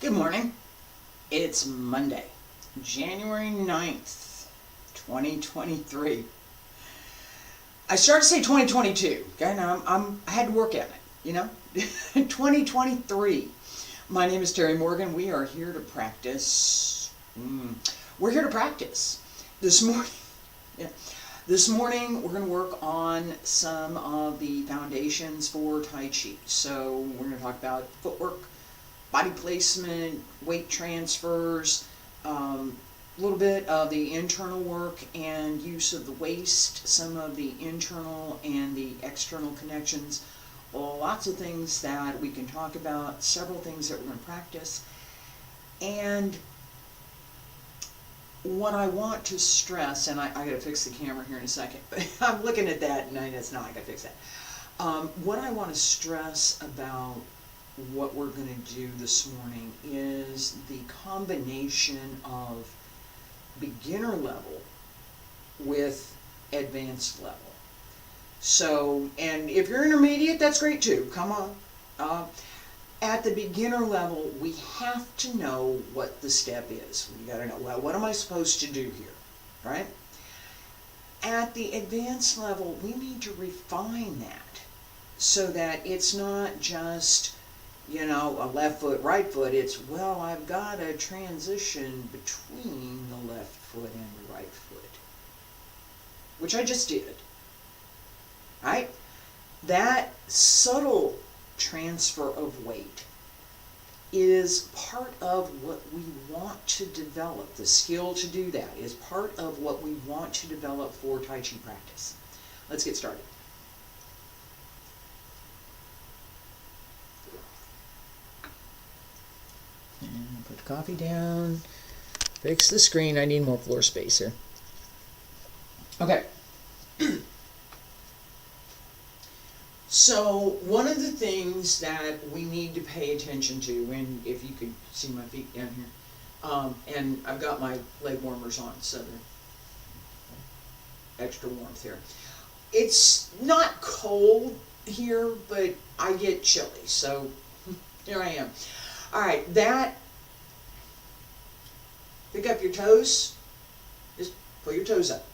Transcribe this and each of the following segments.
Good morning. It's Monday, January 9th, 2023. I started to say 2022. Okay, now I had to work at it, 2023. My name is Terry Morgan. We are here to practice. We're here to practice. This morning we're going to work on some of the foundations for Taiji. So we're going to talk about footwork, body placement, weight transfers, a little bit of the internal work and use of the waist, some of the internal and the external connections, lots of things that we can talk about, several things that we're going to practice. And what I want to stress, and I got to fix the camera here in a second, but I'm looking at that and it's not, I got to fix that. What I want to stress about what we're going to do this morning is the combination of beginner level with advanced level. So, and if you're intermediate, that's great too. Come on. At the beginner level, we have to know what the step is. We got to know, well, what am I supposed to do here, right? At the advanced level, we need to refine that so that it's not just a left foot, right foot. It's, well, I've got a transition between the left foot and the right foot, which I just did, right? That subtle transfer of weight is part of what we want to develop. The skill to do that is part of what we want to develop for Taiji practice. Let's get started. And put the coffee down, fix the screen. I need more floor space here. Okay. So one of the things that we need to pay attention to, and if you could see my feet down here, and I've got my leg warmers on, so they're extra warmth here. It's not cold here, but I get chilly, so here I am. All right, pick up your toes, just pull your toes up.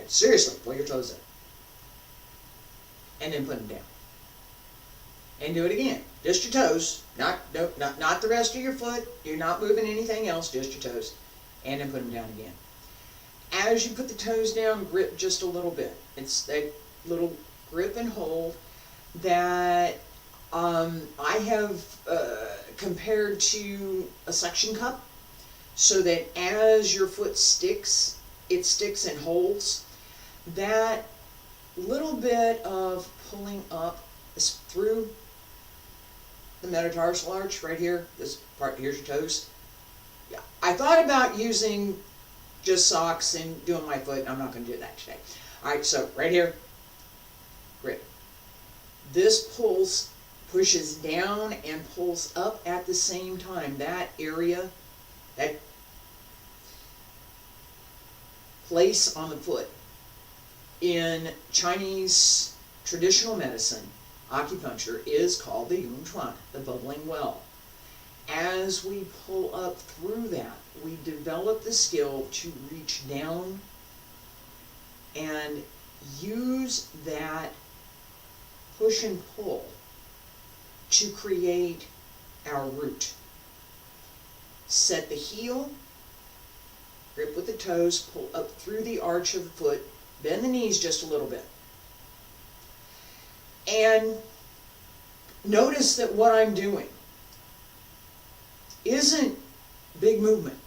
Seriously, pull your toes up. And then put them down. And do it again. Just your toes, not the rest of your foot. You're not moving anything else, just your toes. And then put them down again. As you put the toes down, grip just a little bit. It's that little grip and hold that I have compared to a suction cup, so that as your foot sticks, it sticks and holds. That little bit of pulling up is through the metatarsal arch right here. This part, here's your toes. Yeah, I thought about using just socks and doing my foot. I'm not going to do that today. All right, so right here, grip. This pushes down and pulls up at the same time. That area, that place on the foot, in Chinese traditional medicine, acupuncture, is called the Yung Chuan, the bubbling well. As we pull up through that, we develop the skill to reach down and use that push and pull to create our root. Set the heel, grip with the toes, pull up through the arch of the foot, bend the knees just a little bit. And notice that what I'm doing isn't big movement.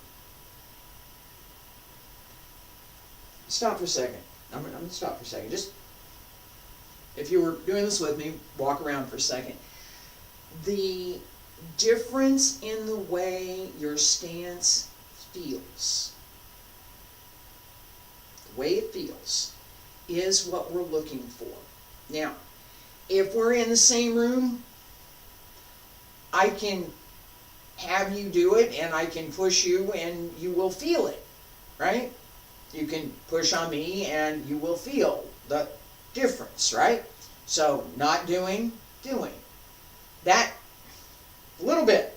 Stop for a second. I'm going to stop for a second. Just, if you were doing this with me, walk around for a second. The difference in the way your stance feels, the way it feels, is what we're looking for. Now, if we're in the same room, I can have you do it and I can push you and you will feel it, right? You can push on me and you will feel the difference, right? So not doing. That little bit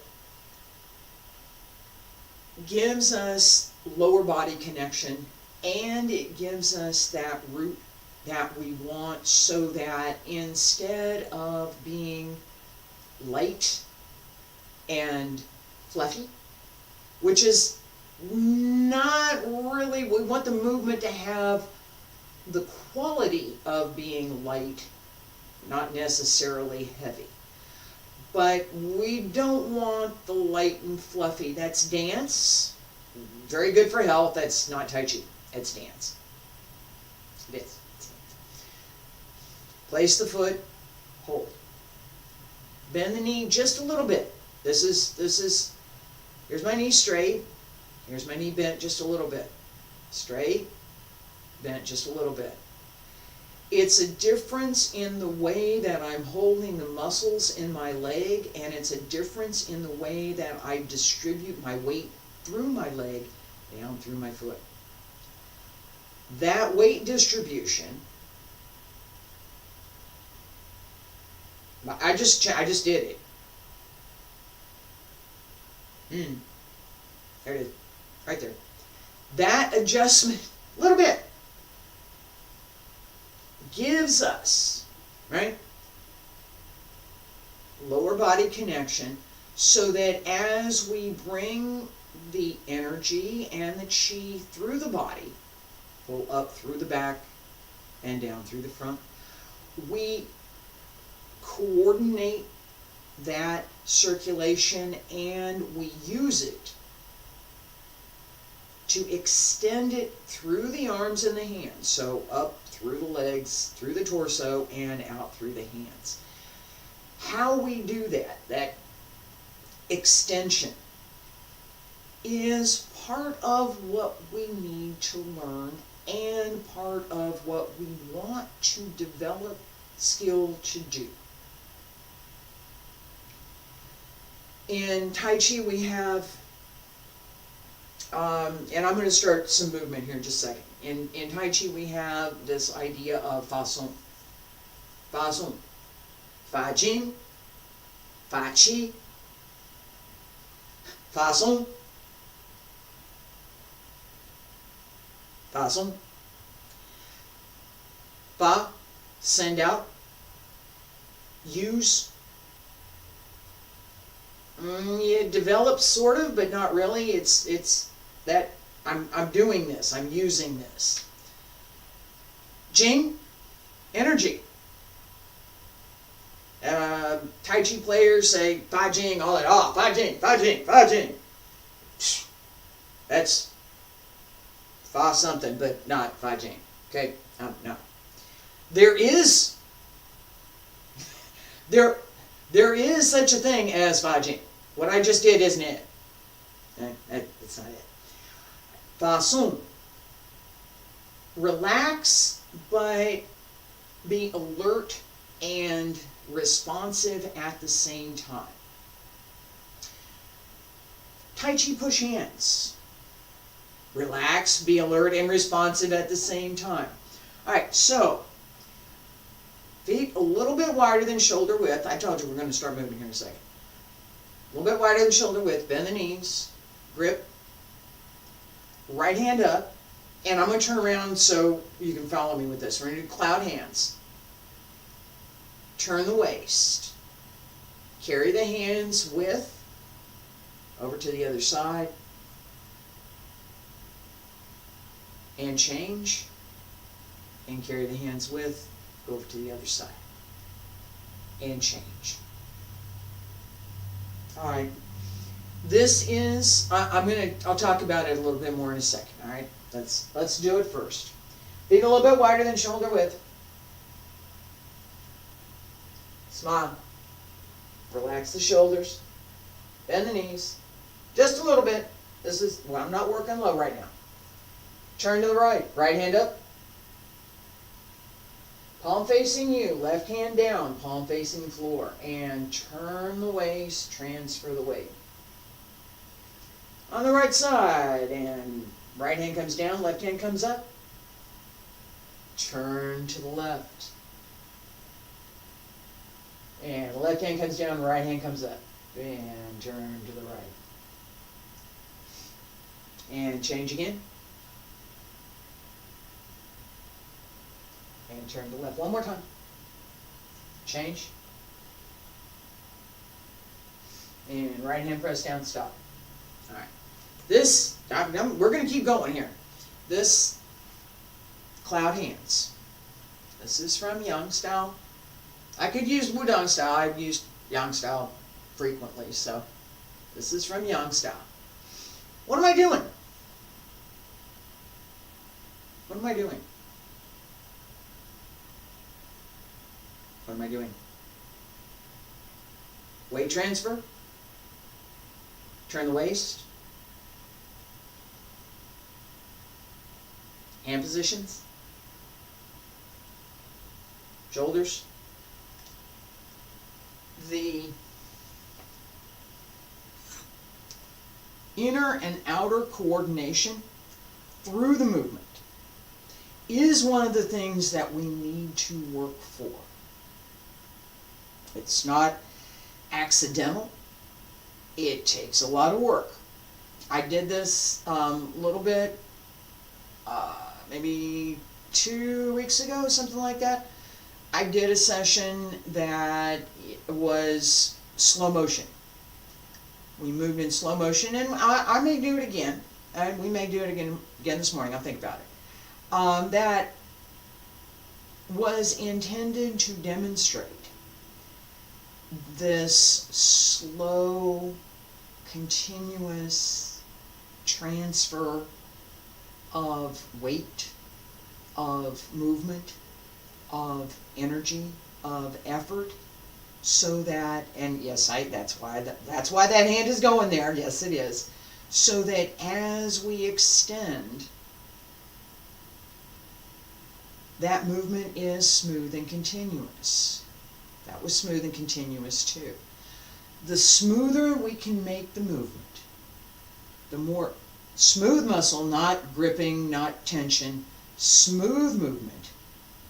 gives us lower body connection, and it gives us that root that we want, so that instead of being light and fluffy, which is not really, we want the movement to have the quality of being light, not necessarily heavy. But we don't want the light and fluffy. That's dance. Very good for health. That's not Tai Chi. It's dance. It is. It's dance. Place the foot, hold. Bend the knee just a little bit. Here's my knee straight. Here's my knee bent just a little bit. Straight, bent just a little bit. It's a difference in the way that I'm holding the muscles in my leg, and it's a difference in the way that I distribute my weight through my leg, down through my foot. That weight distribution, I just did it. There it is, right there. That adjustment, a little bit, gives us, right, lower body connection, so that as we bring the energy and the chi through the body, pull up through the back and down through the front, we coordinate that circulation, and we use it to extend it through the arms and the hands. So up through the legs, through the torso, and out through the hands. How we do that extension, is part of what we need to learn, and part of what we want to develop skill to do. In Tai Chi we have, and I'm going to start some movement here in just a second. In Tai Chi we have this idea of Fa Song. Fa Song. Fa Jing. Fa Chi. Fa Song. Fa Song. Fa, send out. Use. It develops sort of, but not really. It's that I'm doing this. I'm using this. Jing, energy. Tai Chi players say Fa Jing all that. Oh, Fa Jing, Fa Jing, Fa Jing. That's Fa something, but not Fa Jing. Okay, no. There is such a thing as Fa Jing. What I just did isn't it. That's not it. Fa Song. Relax, but be alert and responsive at the same time. Tai Chi push hands. Relax, be alert, and responsive at the same time. Alright, so feet a little bit wider than shoulder width. I told you we're going to start moving here in a second. A little bit wider than shoulder width. Bend the knees. Grip. Right hand up. And I'm going to turn around so you can follow me with this. We're going to do cloud hands. Turn the waist. Carry the hands with. Over to the other side. And change. And carry the hands with. Go over to the other side. And change. Alright. This is, I'll talk about it a little bit more in a second. Alright. Let's do it first. Feet a little bit wider than shoulder width. Smile. Relax the shoulders. Bend the knees. Just a little bit. I'm not working low right now. Turn to the right. Right hand up. Palm facing you, left hand down, palm facing floor, and turn the waist, transfer the weight. On the right side, and right hand comes down, left hand comes up. Turn to the left. And left hand comes down, right hand comes up. And turn to the right. And change again. And turn to the left. One more time. Change. And right hand press down, stop. All right. This, we're going to keep going here. This cloud hands. This is from Yang style. I could use Wudang style. I've used Yang style frequently, so this is from Yang style. What am I doing? What am I doing? What am I doing? Weight transfer. Turn the waist. Hand positions. Shoulders. The inner and outer coordination through the movement is one of the things that we need to work for. It's not accidental. It takes a lot of work. I did this a little bit, maybe 2 weeks ago, something like that. I did a session that was slow motion. We moved in slow motion, and I may do it again, and we may do it again this morning. I'll think about it. That was intended to demonstrate this slow, continuous transfer of weight, of movement, of energy, of effort, so that, and yes, that's why that hand is going there. Yes, it is. So that as we extend, that movement is smooth and continuous. That was smooth and continuous too. The smoother we can make the movement, the more smooth muscle, not gripping, not tension, smooth movement.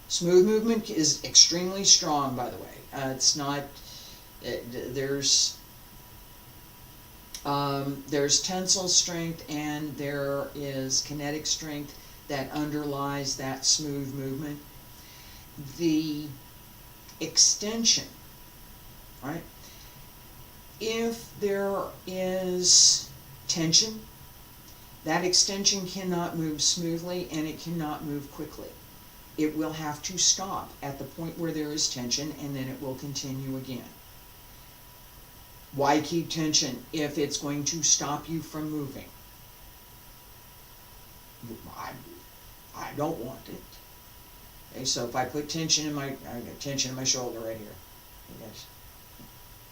Smooth movement is extremely strong, by the way. It's not, there's tensile strength and there is kinetic strength that underlies that smooth movement. The extension, right? If there is tension, that extension cannot move smoothly and it cannot move quickly. It will have to stop at the point where there is tension, and then it will continue again. Why keep tension if it's going to stop you from moving? I don't want it. Okay, so if I put tension in I got tension in my shoulder right here. Okay, guys.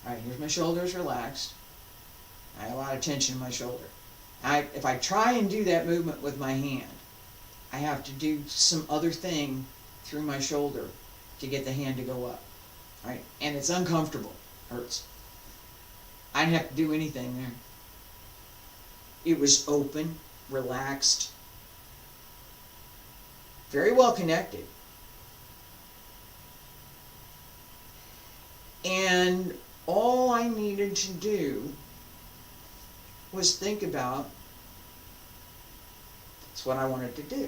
All right, here's my shoulders relaxed. I have a lot of tension in my shoulder. If I try and do that movement with my hand, I have to do some other thing through my shoulder to get the hand to go up. Right? And it's uncomfortable. Hurts. I didn't have to do anything there. It was open, relaxed, very well connected. And all I needed to do was think about, that's what I wanted to do.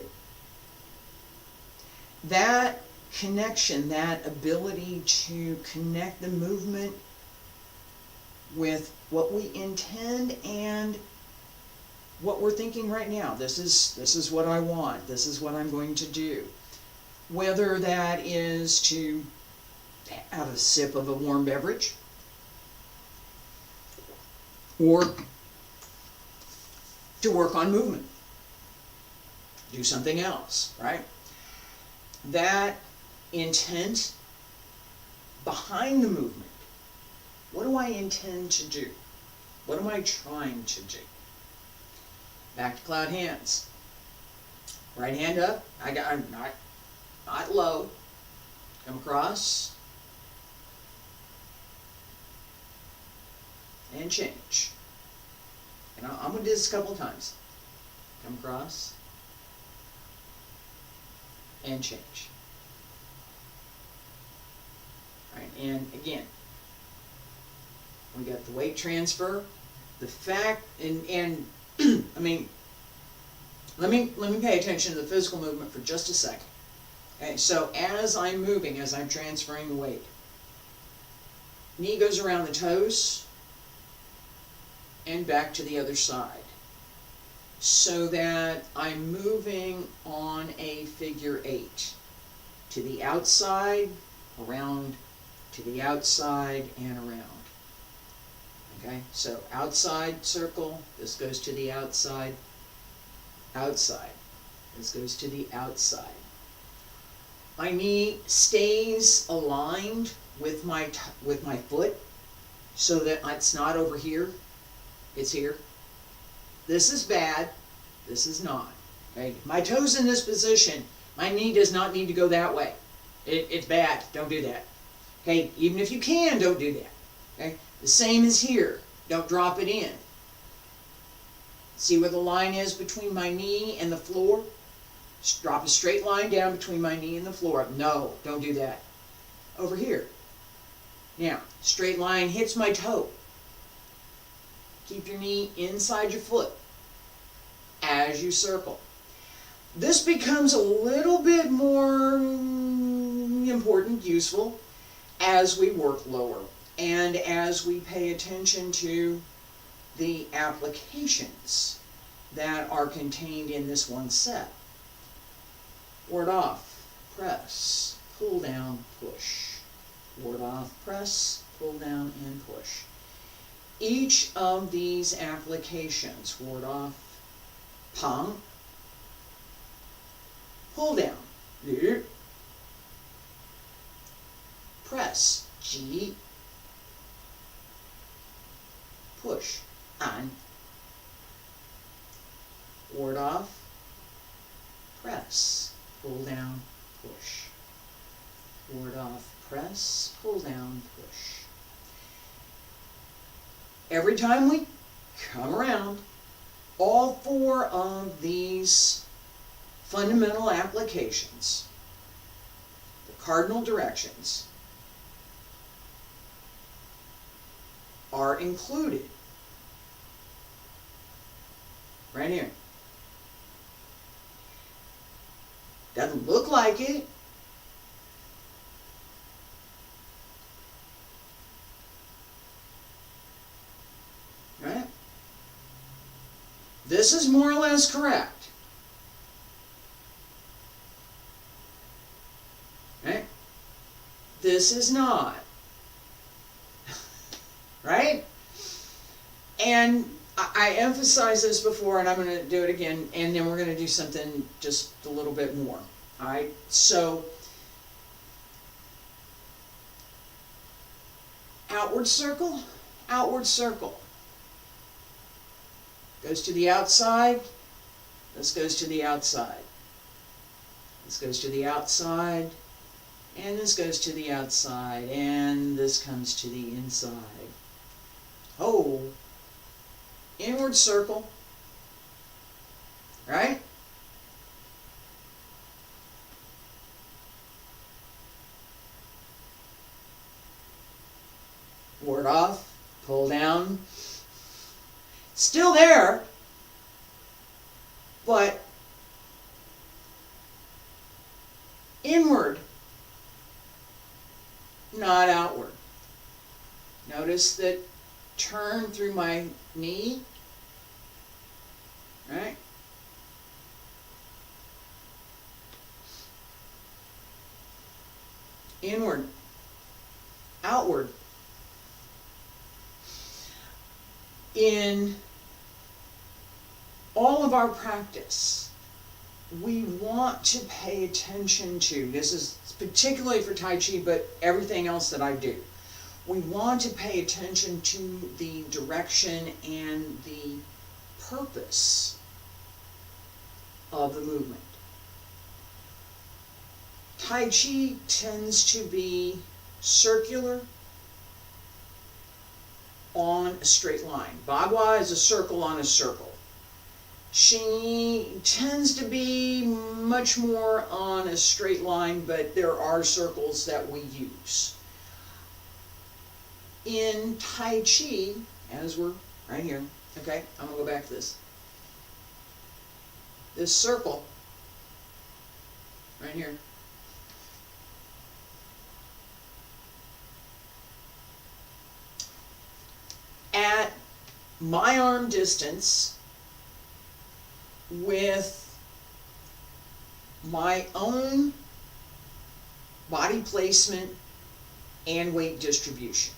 That connection, that ability to connect the movement with what we intend and what we're thinking right now. This is what I want. This is what I'm going to do. Whether that is to have a sip of a warm beverage, or to work on movement, do something else, right? That intent behind the movement. What do I intend to do? What am I trying to do? Back to cloud hands. Right hand up. I'm not low. Come across. And change. And I'm going to do this a couple of times. Come across. And change. All right, and again, we got the weight transfer. The fact, and I mean, Let me pay attention to the physical movement for just a second. Okay, so as I'm moving, as I'm transferring the weight, knee goes around the toes and back to the other side, so that I'm moving on a figure 8. To the outside, around, to the outside, and around. Okay, so outside circle, this goes to the outside, outside. This goes to the outside. My knee stays aligned with my foot, so that it's not over here, it's here. This is bad, this is not. Okay, my toes in this position, my knee does not need to go that way. It's bad, don't do that. Okay, even if you can, don't do that. Okay, the same as here, don't drop it in. See where the line is between my knee and the floor? Drop a straight line down between my knee and the floor. No, don't do that. Over here. Now, straight line hits my toe. Keep your knee inside your foot as you circle. This becomes a little bit more important, useful, as we work lower and as we pay attention to the applications that are contained in this one set. Ward off, press, pull down, push. Ward off, press, pull down, and push. Each of these applications, ward off, pump, pull down, press, G, push, on, ward off, press, pull down, push, ward off, press, pull down, push. Every time we come around, all 4 of these fundamental applications, the cardinal directions, are included right here. Doesn't look like it. Right? This is more or less correct. Right? This is not. Right? And I emphasized this before, and I'm going to do it again, and then we're going to do something just a little bit more. All right? So, outward circle, outward circle. Goes to the outside, this goes to the outside. This goes to the outside, and this goes to the outside, and this comes to the inside. Oh, inward circle, right? Ward off, pull down. Still there, but inward, not outward. Notice that turn through my knee, right? Inward, outward. In all of our practice, we want to pay attention to, this is particularly for Tai Chi, but everything else that I do, we want to pay attention to the direction and the purpose of the movement. Tai Chi tends to be circular on a straight line. Bagua is a circle on a circle. She tends to be much more on a straight line, but there are circles that we use. In Tai Chi, as we're right here, okay, I'm going to go back to this. this circle right here. At my arm distance with my own body placement and weight distribution.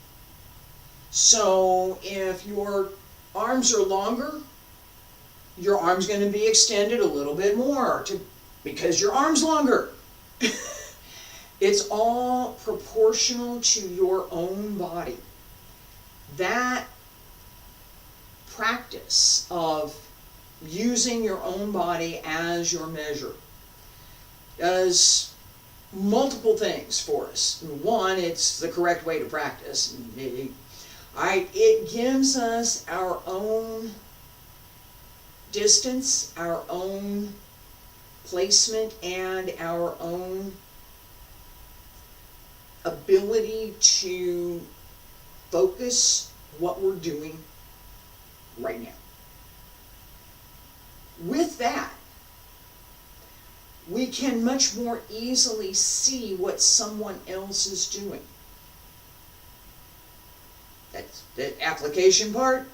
So if your arms are longer, your arm's going to be extended a little bit more because your arm's longer. It's all proportional to your own body. That practice of using your own body as your measure does multiple things for us. One, it's the correct way to practice. It gives us our own distance, our own placement, and our own ability to focus what we're doing right now. With that, we can much more easily see what someone else is doing. That's the application part.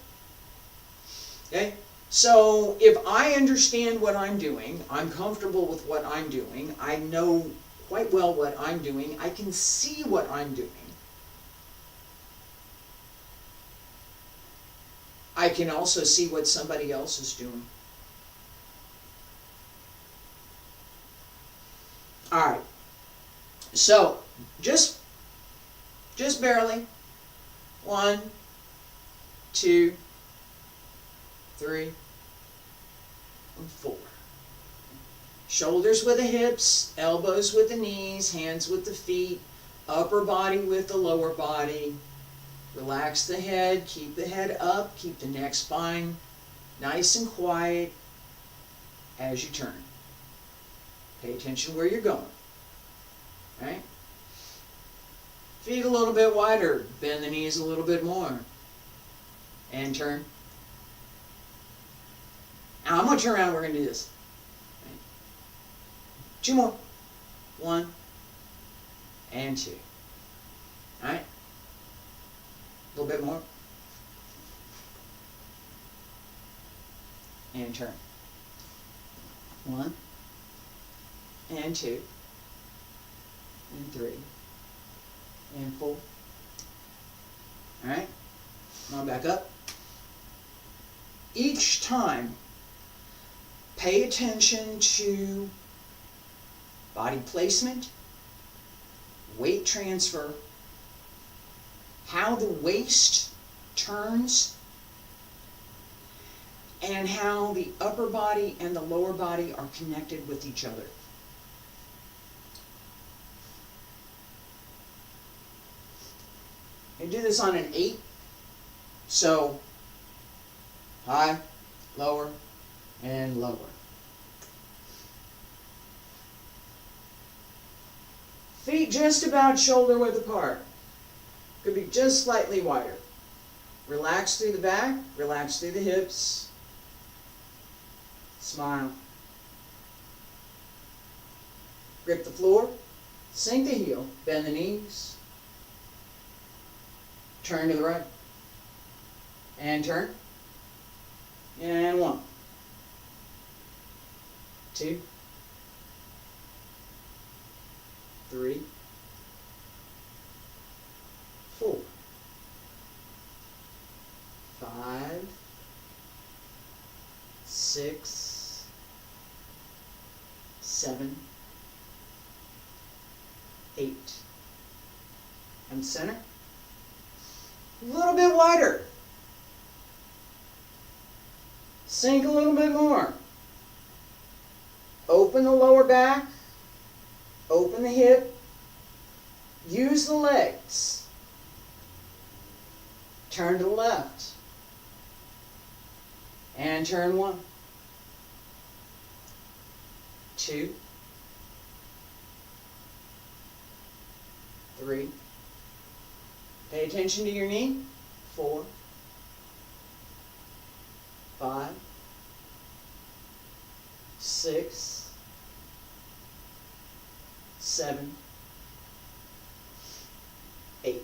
Okay? So if I understand what I'm doing, I'm comfortable with what I'm doing, I know quite well what I'm doing, I can see what I'm doing, I can also see what somebody else is doing. All right, so just barely. 1, 2, 3, and 4. Shoulders with the hips, elbows with the knees, hands with the feet, upper body with the lower body. Relax the head, keep the head up, keep the neck spine nice and quiet as you turn. Pay attention where you're going. Right? Feet a little bit wider, bend the knees a little bit more. And turn. Now I'm going to turn around, we're going to do this. Right? 2 more. 1 and 2. Alright? A little bit more. And turn. 1 and 2 and 3 and 4. Alright? Come on, back up. Each time, pay attention to body placement, weight transfer, how the waist turns, and how the upper body and the lower body are connected with each other. I do this on an 8, so high, lower, and lower. Feet just about shoulder width apart. Could be just slightly wider. Relax through the back, relax through the hips. Smile. Grip the floor, sink the heel, bend the knees. Turn to the right. And turn. And 1, 2, 3, 4, 5, 6, 7, 8. And center. A little bit wider. Sink a little bit more. Open the lower back. Open the hip. Use the legs. Turn to the left. And turn 1, 2, 3. Pay attention to your knee. 4, 5, 6, 7, 8.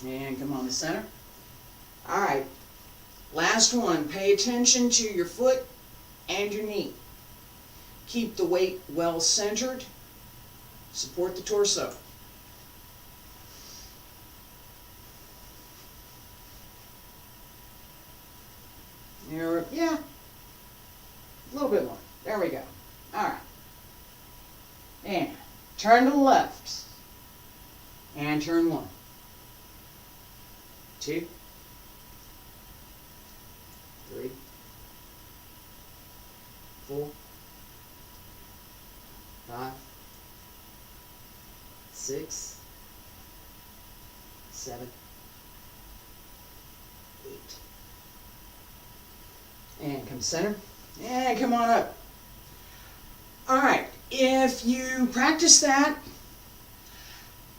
And come on to center. All right, last one. Pay attention to your foot and your knee. Keep the weight well centered. Support the torso. Yeah, a little bit more. There we go. All right. And turn to the left. And turn 1, 2, 3, 4, 5, 6, 7, 8. And come center. And come on up. All right. If you practice that,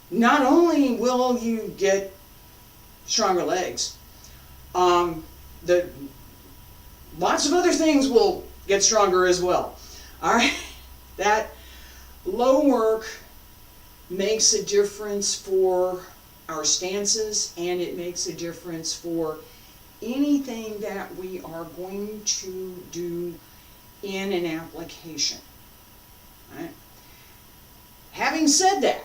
not only will you get stronger legs, lots of other things will get stronger as well. All right. That low work makes a difference for our stances, and it makes a difference for anything that we are going to do in an application. All right. Having said that,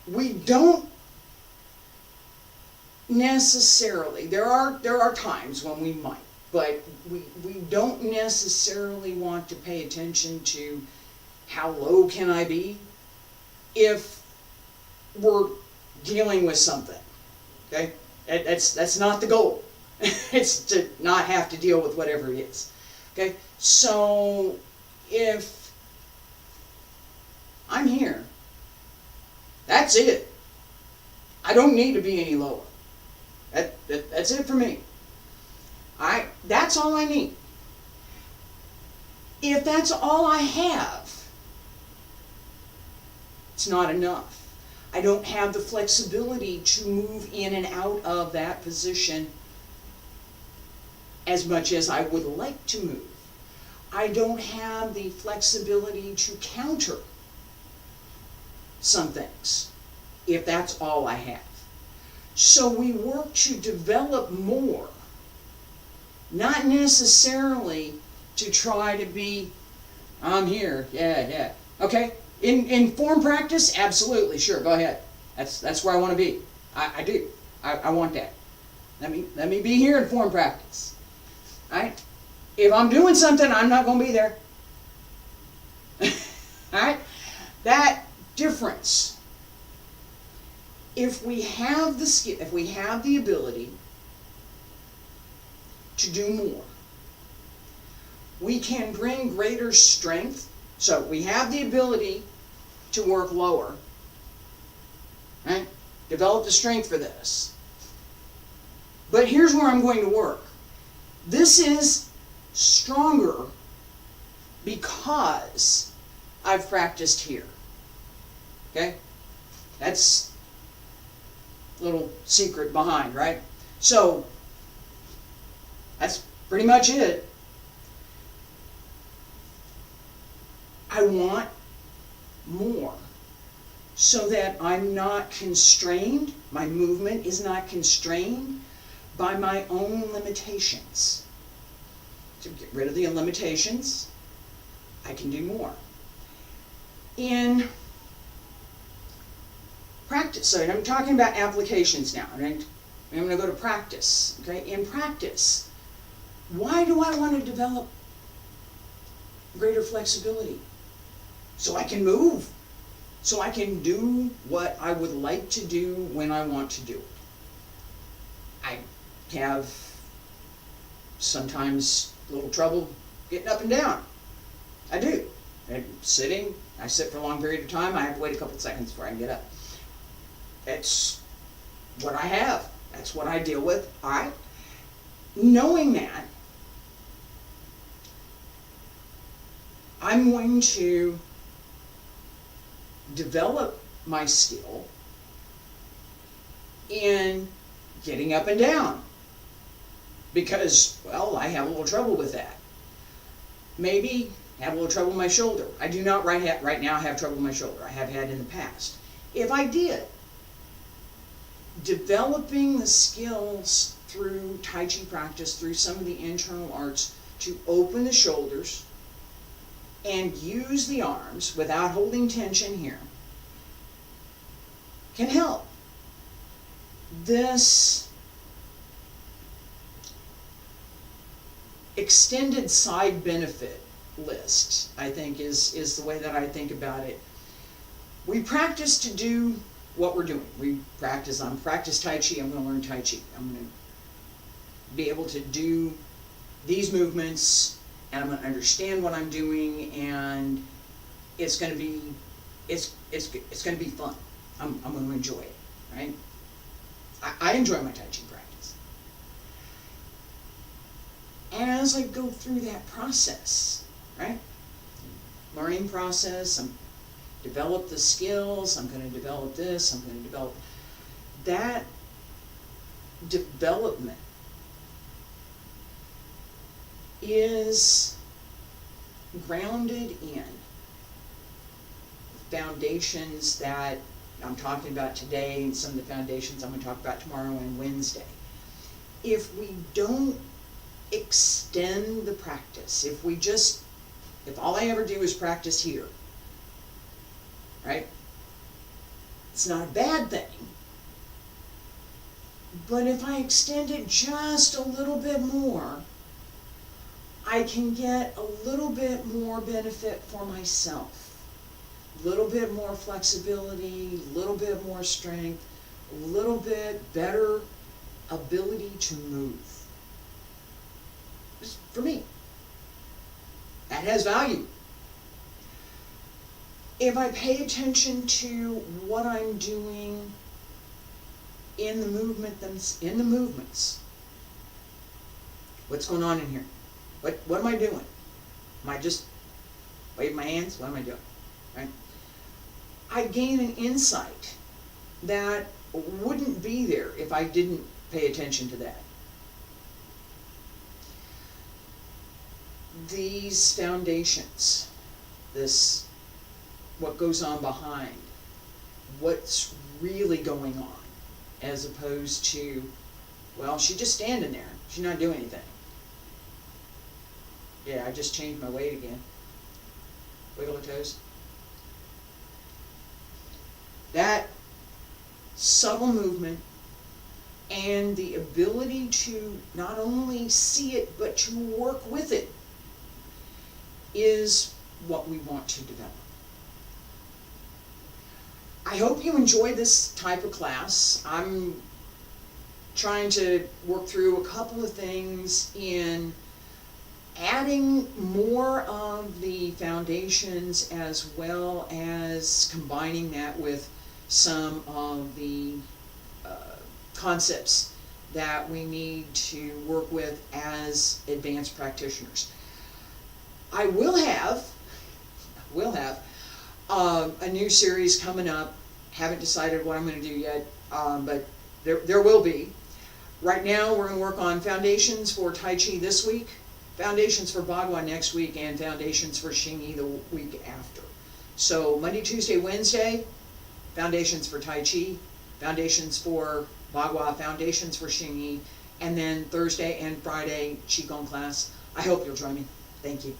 we don't necessarily, there are times when we might, but we don't necessarily want to pay attention to how low can I be if we're dealing with something. Okay? That's not the goal. It's to not have to deal with whatever it is. Okay? So if I'm here, that's it. I don't need to be any lower. That's it for me. That's all I need. If that's all I have, it's not enough. I don't have the flexibility to move in and out of that position as much as I would like to move. I don't have the flexibility to counter some things if that's all I have. So we work to develop more, not necessarily to try to be, I'm here, yeah. Okay, in form practice, absolutely, sure, go ahead. That's where I want to be. I do. I want that. Let me be here in form practice. All right? If I'm doing something, I'm not going to be there. All right? That difference. If we have the skill, if we have the ability to do more, we can bring greater strength. So we have the ability to work lower, right? Develop the strength for this. But here's where I'm going to work. This is stronger because I've practiced here. Okay? That's a little secret behind, right? So that's pretty much it. I want more so that I'm not constrained, my movement is not constrained by my own limitations. To get rid of the limitations, I can do more. In practice, so I'm talking about applications now, right? I'm going to go to practice. Okay? In practice, why do I want to develop greater flexibility? So I can move. So I can do what I would like to do when I want to do it. I have sometimes a little trouble getting up and down. I do. And sitting, I sit for a long period of time, I have to wait a couple seconds before I can get up. It's what I have. That's what I deal with. All right? Knowing that, I'm going to develop my skill in getting up and down. because, well, I have a little trouble with that. Maybe have a little trouble with my shoulder. I do not right now have trouble with my shoulder. I have had in the past. If I did, developing the skills through Tai Chi practice, through some of the internal arts, to open the shoulders and use the arms without holding tension here, can help. This extended side benefit list, I think, is the way that I think about it. We practice to do what we're doing. I'm practice Tai Chi, I'm going to learn Tai Chi. I'm going to be able to do these movements, and I'm going to understand what I'm doing, and it's going to be, it's going to be fun. I'm going to enjoy it, right? I enjoy my Tai Chi practice. As I go through that process, right? Learning process, I'm develop the skills, I'm going to develop this, I'm going to develop that. Development is grounded in foundations that I'm talking about today, and some of the foundations I'm going to talk about tomorrow and Wednesday. If we don't extend the practice, if all I ever do is practice here, right? It's not a bad thing. But if I extend it just a little bit more, I can get a little bit more benefit for myself. A little bit more flexibility, a little bit more strength, a little bit better ability to move. Just for me. That has value. If I pay attention to what I'm doing in the movements, what's going on in here? What am I doing? Am I just waving my hands? What am I doing? Right? I gain an insight that wouldn't be there if I didn't pay attention to that. These foundations, what goes on behind, what's really going on, as opposed to, well, she's just standing there, she's not doing anything. Yeah, I just changed my weight again. Wiggle the toes. That subtle movement and the ability to not only see it, but to work with it is what we want to develop. I hope you enjoy this type of class. I'm trying to work through a couple of things in adding more of the foundations, as well as combining that with some of the concepts that we need to work with as advanced practitioners. I will have a new series coming up. Haven't decided what I'm going to do yet, but there will be. Right now we're going to work on foundations for Tai Chi this week, foundations for Bagua next week, and foundations for Xingyi the week after. So Monday, Tuesday, Wednesday, foundations for Tai Chi, foundations for Bagua, foundations for Xingyi, and then Thursday and Friday Qigong class. I hope you'll join me. Thank you.